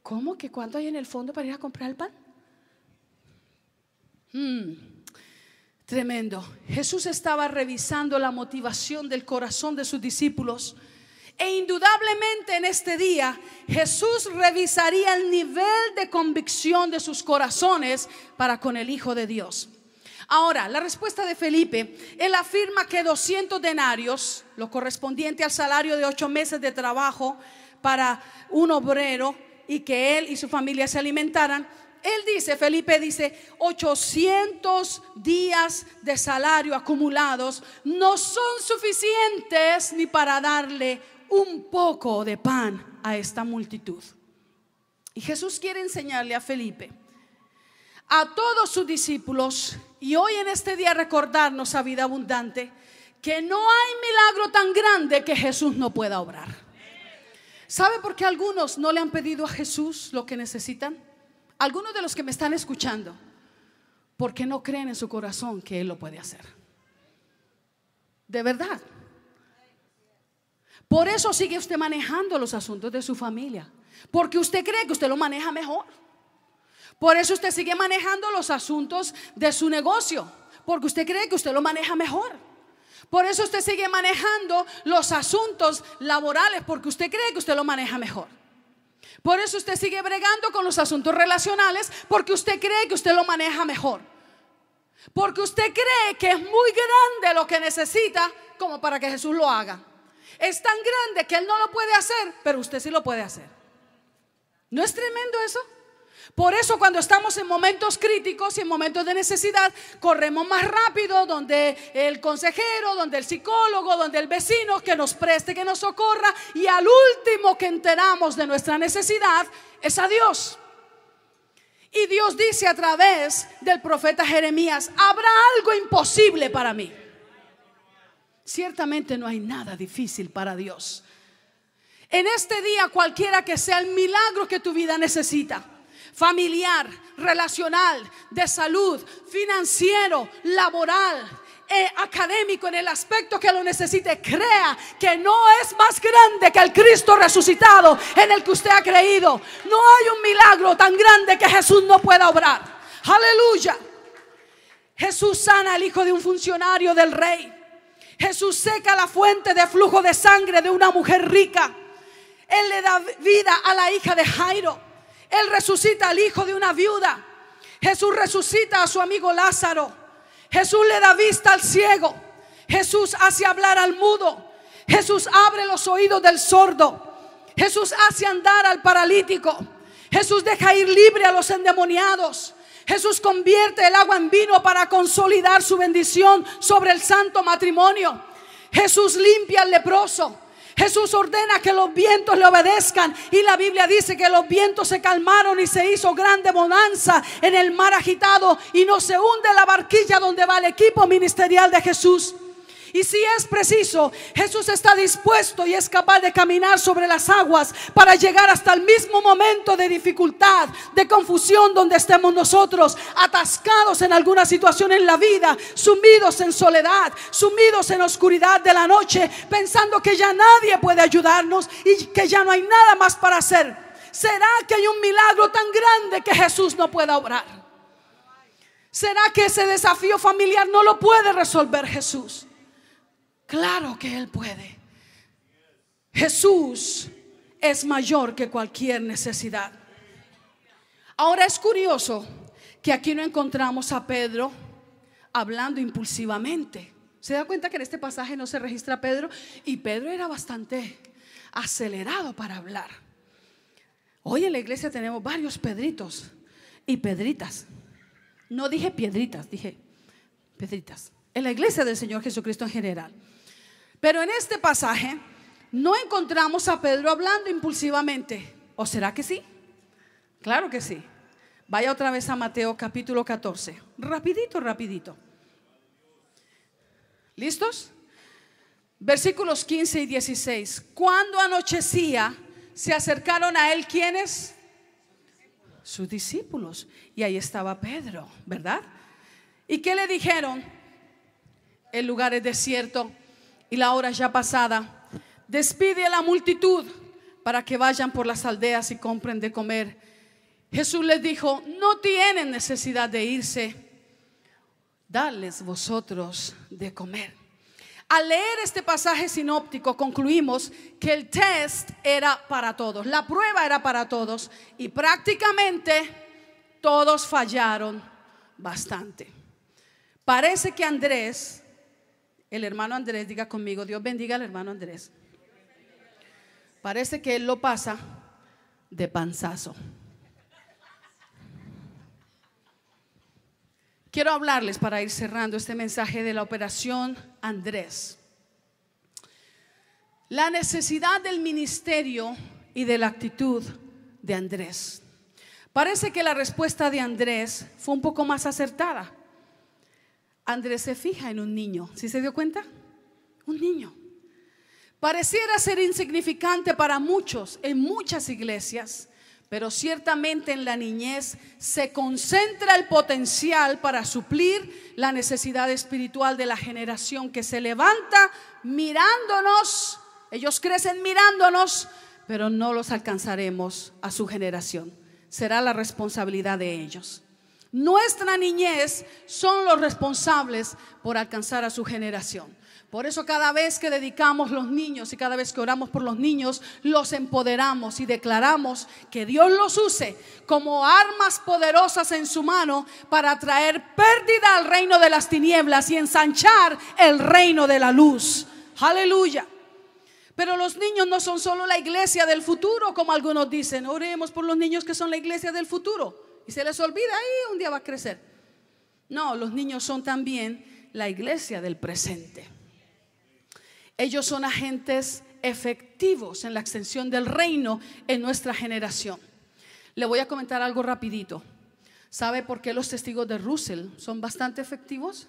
¿cómo que cuánto hay en el fondo para ir a comprar el pan? Tremendo. Jesús estaba revisando la motivación del corazón de sus discípulos. E indudablemente en este día Jesús revisaría el nivel de convicción de sus corazones para con el Hijo de Dios. Ahora, la respuesta de Felipe: él afirma que 200 denarios, lo correspondiente al salario de 8 meses de trabajo para un obrero, y que él y su familia se alimentaran. Él dice, Felipe dice, 800 días de salario acumulados no son suficientes ni para darle un poco de pan a esta multitud. Y Jesús quiere enseñarle a Felipe, a todos sus discípulos, y hoy en este día recordarnos a Vida Abundante, que no hay milagro tan grande que Jesús no pueda obrar. ¿Sabe por qué algunos no le han pedido a Jesús lo que necesitan? Algunos de los que me están escuchando, porque no creen en su corazón que Él lo puede hacer. De verdad. Por eso sigue usted manejando los asuntos de su familia, porque usted cree que usted lo maneja mejor. Por eso usted sigue manejando los asuntos de su negocio, porque usted cree que usted lo maneja mejor. Por eso usted sigue manejando los asuntos laborales, porque usted cree que usted lo maneja mejor. Por eso usted sigue bregando con los asuntos relacionales, porque usted cree que usted lo maneja mejor. Porque usted cree que es muy grande lo que necesita como para que Jesús lo haga. Es tan grande que Él no lo puede hacer, pero usted sí lo puede hacer. ¿No es tremendo eso? Por eso cuando estamos en momentos críticos y en momentos de necesidad, corremos más rápido donde el consejero, donde el psicólogo, donde el vecino, que nos preste, que nos socorra. Y al último que enteramos de nuestra necesidad es a Dios. Y Dios dice a través del profeta Jeremías: ¿habrá algo imposible para mí? Ciertamente no hay nada difícil para Dios. En este día, cualquiera que sea el milagro que tu vida necesita, familiar, relacional, de salud, financiero, laboral, académico, en el aspecto que lo necesite, crea que no es más grande que el Cristo resucitado en el que usted ha creído. No hay un milagro tan grande que Jesús no pueda obrar. Aleluya. Jesús sana al hijo de un funcionario del rey. Jesús seca la fuente de flujo de sangre de una mujer rica. Él le da vida a la hija de Jairo. Él resucita al hijo de una viuda. Jesús resucita a su amigo Lázaro. Jesús le da vista al ciego. Jesús hace hablar al mudo. Jesús abre los oídos del sordo. Jesús hace andar al paralítico. Jesús deja ir libre a los endemoniados. Jesús convierte el agua en vino para consolidar su bendición sobre el santo matrimonio. Jesús limpia al leproso. Jesús ordena que los vientos le obedezcan, y la Biblia dice que los vientos se calmaron y se hizo grande bonanza en el mar agitado, y no se hunde la barquilla donde va el equipo ministerial de Jesús. Y si es preciso, Jesús está dispuesto y es capaz de caminar sobre las aguas para llegar hasta el mismo momento de dificultad, de confusión donde estemos nosotros, atascados en alguna situación en la vida, sumidos en soledad, sumidos en oscuridad de la noche, pensando que ya nadie puede ayudarnos y que ya no hay nada más para hacer. ¿Será que hay un milagro tan grande que Jesús no pueda obrar? ¿Será que ese desafío familiar no lo puede resolver Jesús? Claro que Él puede. Jesús es mayor que cualquier necesidad. Ahora es curioso que aquí no encontramos a Pedro hablando impulsivamente. ¿Se da cuenta que en este pasaje no se registra a Pedro? Y Pedro era bastante acelerado para hablar. Hoy en la iglesia tenemos varios Pedritos y Pedritas. No dije piedritas, dije Pedritas. en la iglesia del Señor Jesucristo en general. Pero en este pasaje no encontramos a Pedro hablando impulsivamente. ¿O será que sí? Claro que sí. Vaya otra vez a Mateo capítulo 14. Rapidito, rapidito. ¿Listos? Versículos 15 y 16. Cuando anochecía, se acercaron a él, ¿quiénes? Sus discípulos. Y ahí estaba Pedro, ¿verdad? ¿Y qué le dijeron? El lugar es desierto y la hora ya pasada. Despide a la multitud para que vayan por las aldeas y compren de comer. Jesús les dijo: no tienen necesidad de irse, dadles vosotros de comer. Al leer este pasaje sinóptico concluimos que el test era para todos, la prueba era para todos, y prácticamente todos fallaron bastante. Parece que Andrés, el hermano Andrés, diga conmigo, Dios bendiga al hermano Andrés. Parece que él lo pasa de panzazo. Quiero hablarles, para ir cerrando este mensaje, de la operación Andrés. La necesidad del ministerio y de la actitud de Andrés. Parece que la respuesta de Andrés fue un poco más acertada. Andrés se fija en un niño. ¿Sí se dio cuenta? Un niño. Pareciera ser insignificante para muchos en muchas iglesias, pero ciertamente en la niñez se concentra el potencial para suplir la necesidad espiritual de la generación que se levanta mirándonos. Ellos crecen mirándonos, pero no los alcanzaremos a su generación. Será la responsabilidad de ellos. Nuestra niñez son los responsables por alcanzar a su generación. Por eso cada vez que dedicamos los niños y cada vez que oramos por los niños, los empoderamos y declaramos que Dios los use como armas poderosas en su mano para traer pérdida al reino de las tinieblas y ensanchar el reino de la luz. Aleluya. Pero los niños no son solo la iglesia del futuro, como algunos dicen. Oremos por los niños que son la iglesia del futuro, y se les olvida, ahí un día va a crecer. No, los niños son también la iglesia del presente. Ellos son agentes efectivos en la extensión del reino en nuestra generación. Le voy a comentar algo rapidito. ¿Sabe por qué los testigos de Russell son bastante efectivos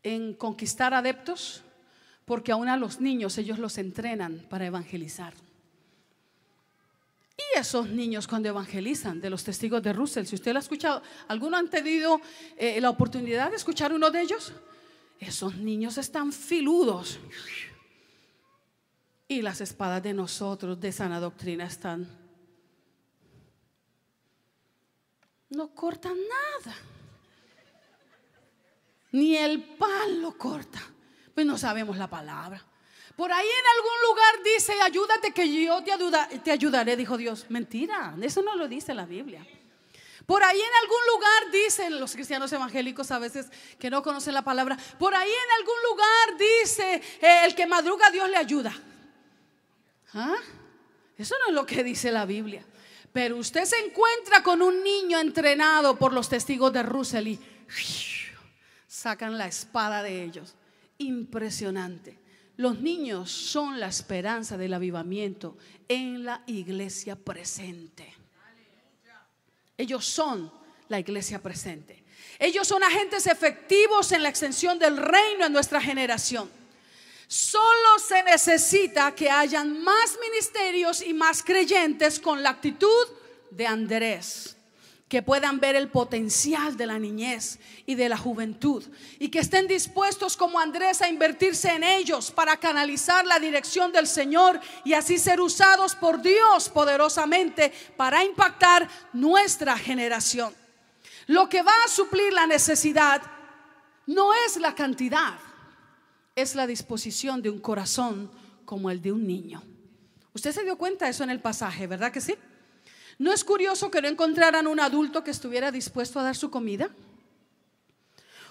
en conquistar adeptos? Porque aún a los niños ellos los entrenan para evangelizar. Y esos niños, cuando evangelizan, de los testigos de Russell, si usted lo ha escuchado, ¿alguno han tenido la oportunidad de escuchar uno de ellos? Esos niños están filudos. Y las espadas de nosotros de sana doctrina están, no cortan nada. Ni el pan lo corta. Pues no sabemos la palabra. Por ahí en algún lugar dice: ayúdate que yo te ayudaré, dijo Dios. Mentira, eso no lo dice la Biblia. Por ahí en algún lugar dicen los cristianos evangélicos a veces que no conocen la palabra. Por ahí en algún lugar dice: el que madruga Dios le ayuda. ¿Ah? Eso no es lo que dice la Biblia. Pero usted se encuentra con un niño entrenado por los testigos de Russell y sacan la espada de ellos. Impresionante. Los niños son la esperanza del avivamiento en la iglesia presente. Ellos son la iglesia presente. Ellos son agentes efectivos en la extensión del reino en nuestra generación. Solo se necesita que hayan más ministerios y más creyentes con la actitud de Andrés, que puedan ver el potencial de la niñez y de la juventud, y que estén dispuestos como Andrés a invertirse en ellos para canalizar la dirección del Señor y así ser usados por Dios poderosamente para impactar nuestra generación. Lo que va a suplir la necesidad no es la cantidad, es la disposición de un corazón como el de un niño. Usted se dio cuenta de eso en el pasaje, ¿verdad que sí? ¿No es curioso que no encontraran un adulto que estuviera dispuesto a dar su comida?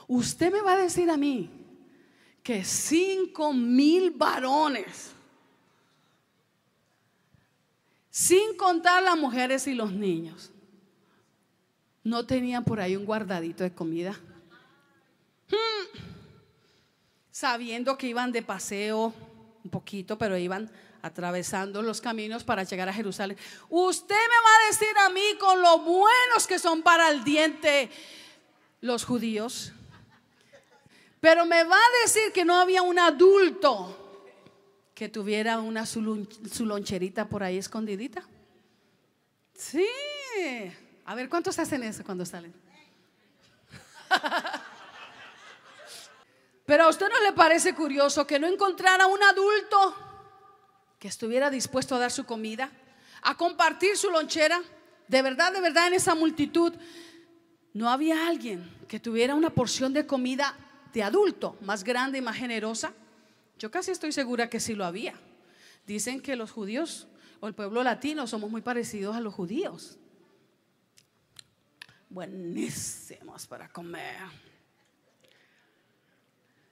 Usted me va a decir a mí que 5,000 varones, sin contar las mujeres y los niños, no tenían por ahí un guardadito de comida. sabiendo que iban de paseo un poquito, pero iban atravesando los caminos para llegar a Jerusalén. Usted me va a decir a mí con lo buenos que son para el diente los judíos, pero me va a decir que no había un adulto que tuviera su loncherita por ahí escondidita. Sí. A ver, ¿cuántos hacen eso cuando salen? Pero a usted no le parece curioso que no encontrara un adulto que estuviera dispuesto a dar su comida, a compartir su lonchera. De verdad, en esa multitud no había alguien que tuviera una porción de comida de adulto más grande y más generosa. Yo casi estoy segura que sí lo había. Dicen que los judíos o el pueblo latino somos muy parecidos a los judíos. Buenísimos para comer.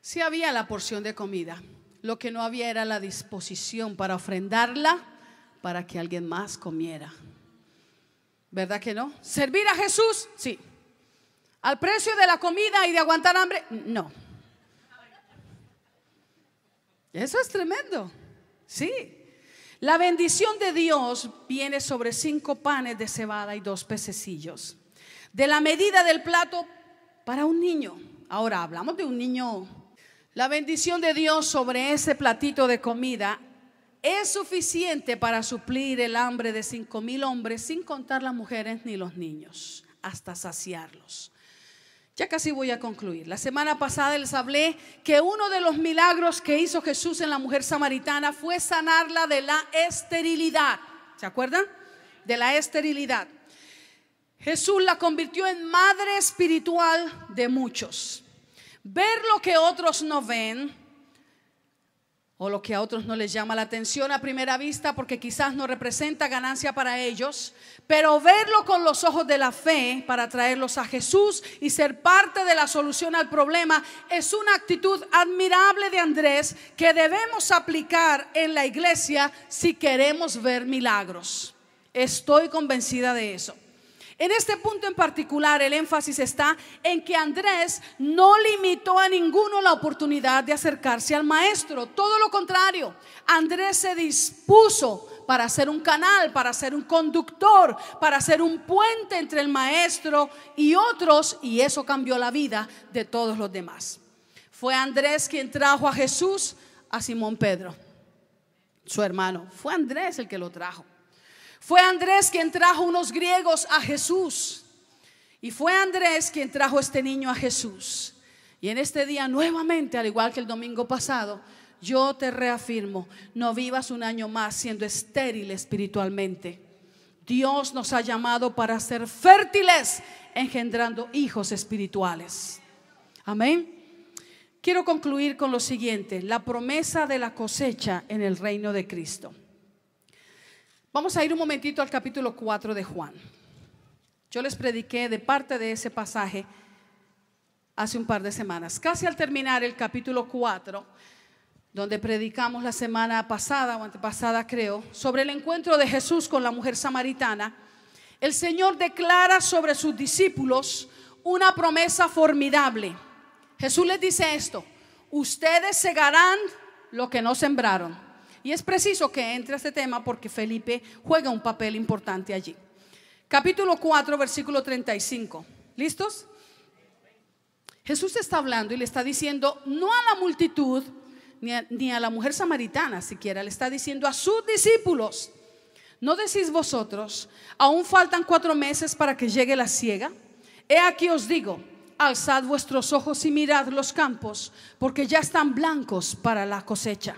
Sí había la porción de comida. Lo que no había era la disposición para ofrendarla para que alguien más comiera. ¿Verdad que no? ¿Servir a Jesús? Sí. ¿Al precio de la comida y de aguantar hambre? No. Eso es tremendo. Sí. La bendición de Dios viene sobre 5 panes de cebada y 2 pececillos, de la medida del plato para un niño. Ahora hablamos de un niño. La bendición de Dios sobre ese platito de comida es suficiente para suplir el hambre de 5,000 hombres, sin contar las mujeres ni los niños, hasta saciarlos. Ya casi voy a concluir. La semana pasada les hablé que uno de los milagros que hizo Jesús en la mujer samaritana fue sanarla de la esterilidad. ¿Se acuerdan? De la esterilidad. Jesús la convirtió en madre espiritual de muchos. Ver lo que otros no ven, o lo que a otros no les llama la atención a primera vista, porque quizás no representa ganancia para ellos, pero verlo con los ojos de la fe para traerlos a Jesús y ser parte de la solución al problema, es una actitud admirable de Andrés que debemos aplicar en la iglesia si queremos ver milagros. Estoy convencida de eso. En este punto en particular, el énfasis está en que Andrés no limitó a ninguno la oportunidad de acercarse al maestro. Todo lo contrario, Andrés se dispuso para ser un canal, para ser un conductor, para ser un puente entre el maestro y otros, y eso cambió la vida de todos los demás. Fue Andrés quien trajo a Jesús a Simón Pedro, su hermano. Fue Andrés el que lo trajo. Fue Andrés quien trajo unos griegos a Jesús. Y fue Andrés quien trajo este niño a Jesús. Y en este día nuevamente, al igual que el domingo pasado, yo te reafirmo: no vivas un año más siendo estéril espiritualmente. Dios nos ha llamado para ser fértiles, engendrando hijos espirituales. Amén. Quiero concluir con lo siguiente: la promesa de la cosecha en el reino de Cristo. Vamos a ir un momentito al capítulo 4 de Juan. Yo les prediqué de parte de ese pasaje hace un par de semanas. Casi al terminar el capítulo 4, donde predicamos la semana pasada o antepasada creo, sobre el encuentro de Jesús con la mujer samaritana, el Señor declara sobre sus discípulos una promesa formidable. Jesús les dice esto: ustedes segarán lo que no sembraron. Y es preciso que entre a este tema porque Felipe juega un papel importante allí. Capítulo 4, versículo 35. ¿Listos? Jesús está hablando y le está diciendo no a la multitud ni a la mujer samaritana siquiera, le está diciendo a sus discípulos: ¿no decís vosotros, aún faltan 4 meses para que llegue la siega? He aquí os digo, alzad vuestros ojos y mirad los campos, porque ya están blancos para la cosecha.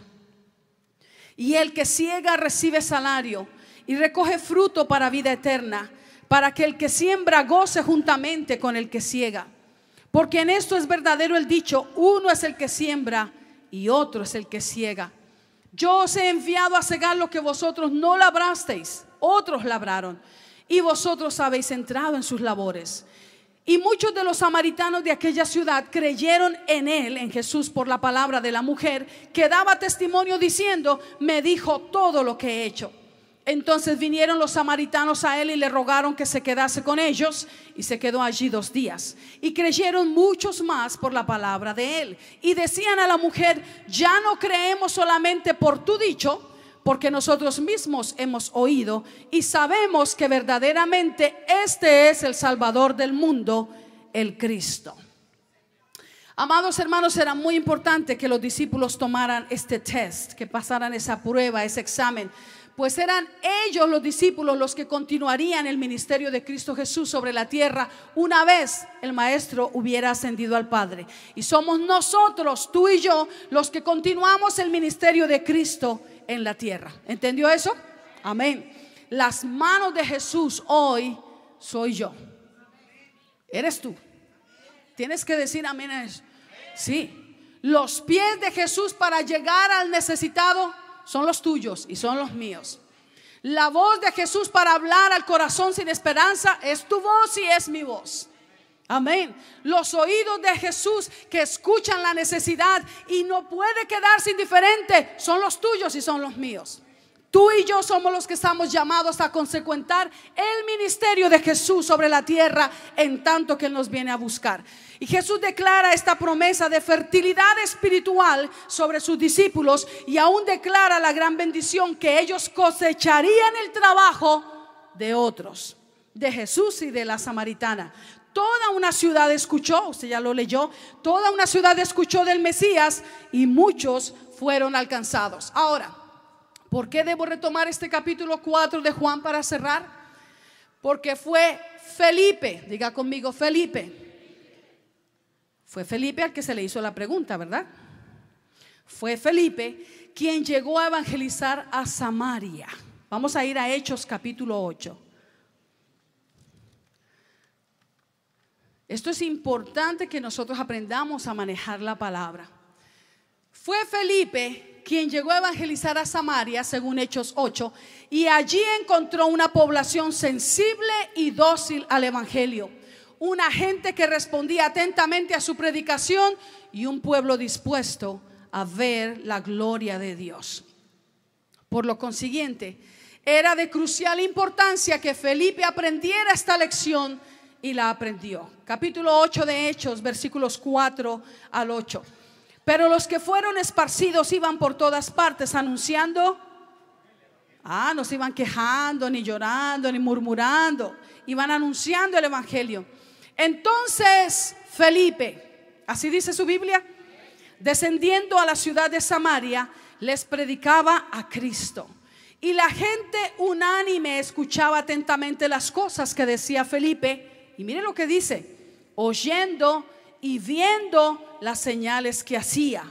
Y el que siega recibe salario y recoge fruto para vida eterna, para que el que siembra goce juntamente con el que siega. Porque en esto es verdadero el dicho: uno es el que siembra y otro es el que siega. Yo os he enviado a segar lo que vosotros no labrasteis, otros labraron, y vosotros habéis entrado en sus labores. Y muchos de los samaritanos de aquella ciudad creyeron en él, en Jesús, por la palabra de la mujer, que daba testimonio diciendo: me dijo todo lo que he hecho. Entonces vinieron los samaritanos a él y le rogaron que se quedase con ellos, y se quedó allí 2 días. Y creyeron muchos más por la palabra de él, y decían a la mujer: ya no creemos solamente por tu dicho, porque nosotros mismos hemos oído y sabemos que verdaderamente este es el Salvador del mundo, el Cristo. Amados hermanos, era muy importante que los discípulos tomaran este test, que pasaran esa prueba, ese examen, pues eran ellos, los discípulos, los que continuarían el ministerio de Cristo Jesús sobre la tierra una vez el Maestro hubiera ascendido al Padre. Y somos nosotros, tú y yo, los que continuamos el ministerio de Cristo en la tierra. ¿Entendió eso? Amén. Las manos de Jesús hoy soy yo. Eres tú. Tienes que decir amén a eso. Sí. Los pies de Jesús para llegar al necesitado son los tuyos y son los míos. La voz de Jesús para hablar al corazón sin esperanza es tu voz y es mi voz. Amén. Los oídos de Jesús que escuchan la necesidad y no puede quedarse indiferente son los tuyos y son los míos. Tú y yo somos los que estamos llamados a consecuentar el ministerio de Jesús sobre la tierra en tanto que Él nos viene a buscar. Y Jesús declara esta promesa de fertilidad espiritual sobre sus discípulos, y aún declara la gran bendición que ellos cosecharían el trabajo de otros, de Jesús y de la samaritana. Toda una ciudad escuchó, usted ya lo leyó, toda una ciudad escuchó del Mesías y muchos fueron alcanzados. Ahora, ¿por qué debo retomar este capítulo 4 de Juan para cerrar? Porque fue Felipe, diga conmigo Felipe. Fue Felipe al que se le hizo la pregunta, ¿verdad? Fue Felipe quien llegó a evangelizar a Samaria. Vamos a ir a Hechos capítulo 8. Esto es importante que nosotros aprendamos a manejar la palabra. Fue Felipe quien llegó a evangelizar a Samaria, según Hechos 8, y allí encontró una población sensible y dócil al evangelio, una gente que respondía atentamente a su predicación y un pueblo dispuesto a ver la gloria de Dios. Por lo consiguiente, era de crucial importancia que Felipe aprendiera esta lección, y la aprendió. Capítulo 8 de Hechos, versículos 4 al 8. Pero los que fueron esparcidos iban por todas partes anunciando. No se iban quejando, ni llorando, ni murmurando. Iban anunciando el evangelio. Entonces Felipe, así dice su Biblia, descendiendo a la ciudad de Samaria, les predicaba a Cristo. Y la gente unánime escuchaba atentamente las cosas que decía Felipe. Y miren lo que dice: oyendo y viendo las señales que hacía,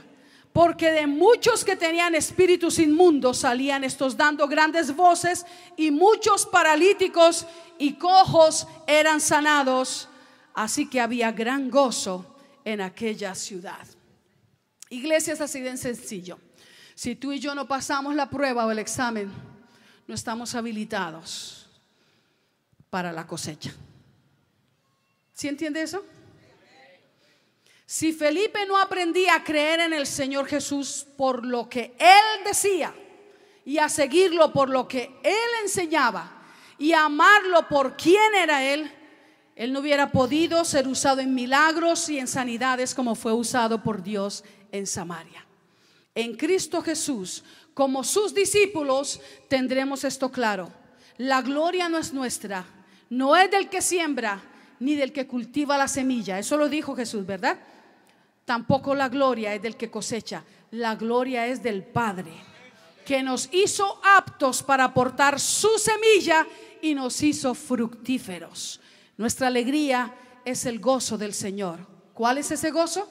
porque de muchos que tenían espíritus inmundos salían estos dando grandes voces, y muchos paralíticos y cojos eran sanados. Así que había gran gozo en aquella ciudad. Iglesia, es así de sencillo. Si tú y yo no pasamos la prueba o el examen, no estamos habilitados para la cosecha. ¿Sí entiende eso? Si Felipe no aprendía a creer en el Señor Jesús por lo que Él decía, y a seguirlo por lo que Él enseñaba, y a amarlo por quién era Él, Él no hubiera podido ser usado en milagros y en sanidades como fue usado por Dios en Samaria. En Cristo Jesús, como sus discípulos, tendremos esto claro: la gloria no es nuestra, no es del que siembra ni del que cultiva la semilla. Eso lo dijo Jesús, ¿verdad? Tampoco la gloria es del que cosecha. La gloria es del Padre, que nos hizo aptos para aportar su semilla y nos hizo fructíferos. Nuestra alegría es el gozo del Señor. ¿Cuál es ese gozo?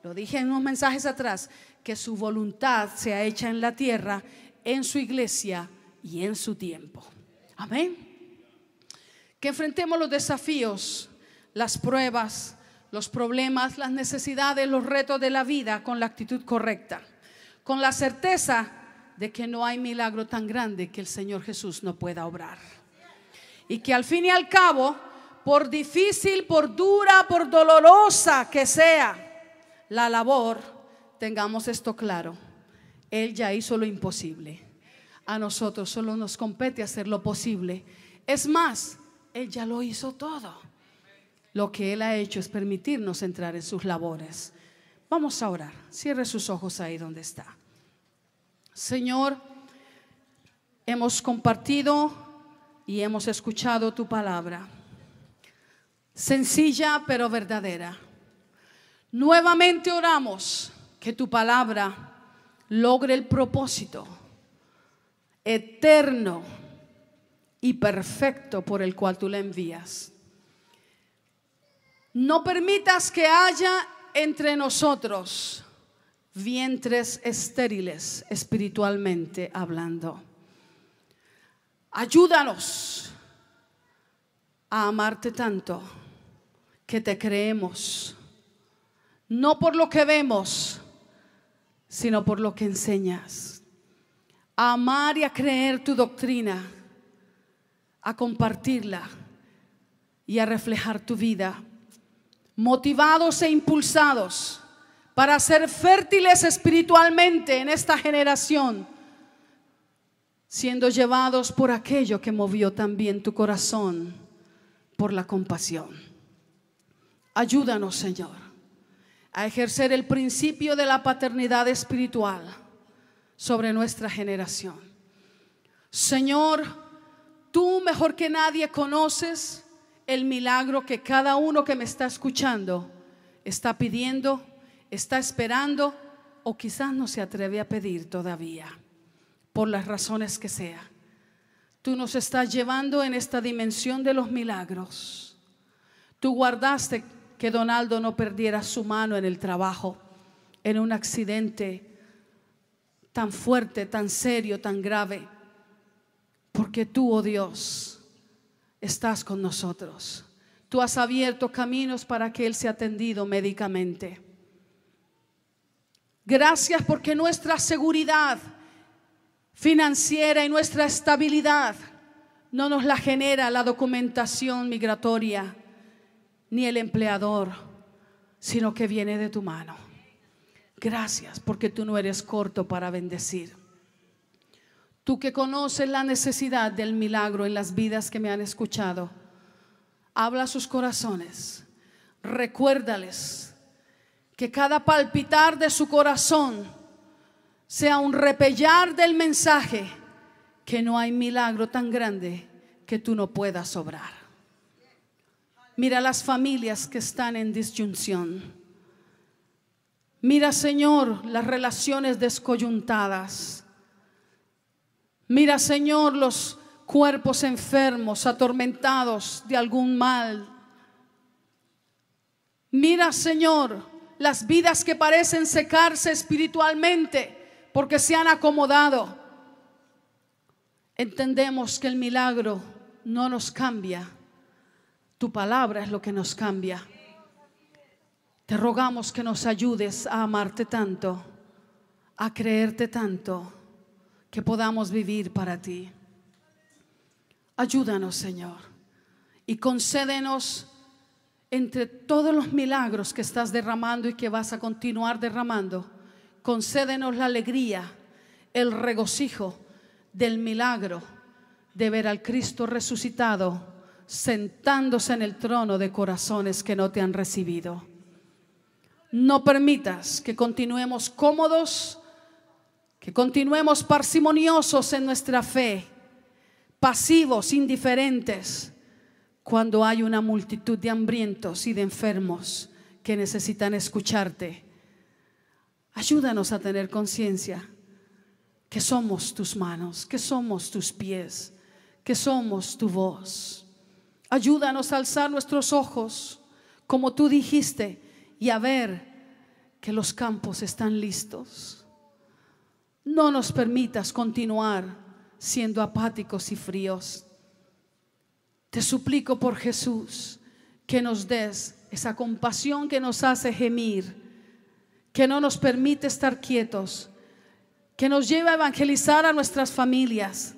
Lo dije en unos mensajes atrás: que su voluntad sea hecha en la tierra, en su iglesia y en su tiempo. Amén. Que enfrentemos los desafíos, las pruebas, los problemas, las necesidades, los retos de la vida con la actitud correcta, con la certeza de que no hay milagro tan grande que el Señor Jesús no pueda obrar, y que al fin y al cabo, por difícil, por dura, por dolorosa que sea la labor, tengamos esto claro: Él ya hizo lo imposible. A nosotros solo nos compete hacer lo posible. Es más, Él ya lo hizo todo. Lo que Él ha hecho es permitirnos entrar en sus labores. Vamos a orar. Cierre sus ojos ahí donde está. Señor, hemos compartido y hemos escuchado tu palabra, sencilla pero verdadera. Nuevamente oramos que tu palabra logre el propósito eterno y perfecto por el cual tú la envías. No permitas que haya entre nosotros vientres estériles espiritualmente hablando. Ayúdanos a amarte tanto que te creemos, no por lo que vemos, sino por lo que enseñas. A amar y a creer tu doctrina, a compartirla y a reflejar tu vida, motivados e impulsados para ser fértiles espiritualmente en esta generación, siendo llevados por aquello que movió también tu corazón, por la compasión. Ayúdanos, Señor, a ejercer el principio de la paternidad espiritual sobre nuestra generación. Señor, tú mejor que nadie conoces el milagro que cada uno que me está escuchando está pidiendo, está esperando o quizás no se atreve a pedir todavía, por las razones que sea. Tú nos estás llevando en esta dimensión de los milagros. Tú guardaste que Donaldo no perdiera su mano en el trabajo, en un accidente tan fuerte, tan serio, tan grave, porque tú, oh Dios, estás con nosotros. Tú has abierto caminos para que él sea atendido médicamente. Gracias porque nuestra seguridad financiera y nuestra estabilidad no nos la genera la documentación migratoria ni el empleador, sino que viene de tu mano. Gracias porque tú no eres corto para bendecir. Tú que conoces la necesidad del milagro en las vidas que me han escuchado, habla a sus corazones, recuérdales que cada palpitar de su corazón sea un repellar del mensaje, que no hay milagro tan grande que tú no puedas obrar. Mira las familias que están en disyunción. Mira, Señor, las relaciones descoyuntadas. Mira, Señor, los cuerpos enfermos, atormentados de algún mal. Mira, Señor, las vidas que parecen secarse espiritualmente porque se han acomodado. Entendemos que el milagro no nos cambia. Tu palabra es lo que nos cambia. Te rogamos que nos ayudes a amarte tanto, a creerte tanto, que podamos vivir para ti. Ayúdanos, Señor, y concédenos entre todos los milagros que estás derramando y que vas a continuar derramando, concédenos la alegría, el regocijo del milagro de ver al Cristo resucitado sentándose en el trono de corazones que no te han recibido. No permitas que continuemos cómodos, que continuemos parsimoniosos en nuestra fe, pasivos, indiferentes, cuando hay una multitud de hambrientos y de enfermos que necesitan escucharte. Ayúdanos a tener conciencia que somos tus manos, que somos tus pies, que somos tu voz. Ayúdanos a alzar nuestros ojos, como tú dijiste, y a ver que los campos están listos. No nos permitas continuar siendo apáticos y fríos. Te suplico por Jesús que nos des esa compasión que nos hace gemir, que no nos permite estar quietos, que nos lleva a evangelizar a nuestras familias,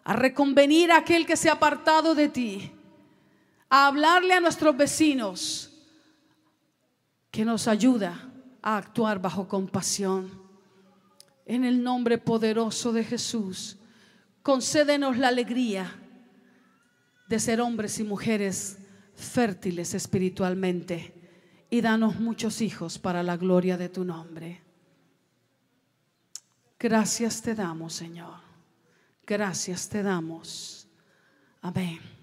a reconvenir a aquel que se ha apartado de ti, a hablarle a nuestros vecinos, que nos ayuda a actuar bajo compasión. En el nombre poderoso de Jesús, concédenos la alegría de ser hombres y mujeres fértiles espiritualmente, y danos muchos hijos para la gloria de tu nombre. Gracias te damos, Señor. Gracias te damos. Amén.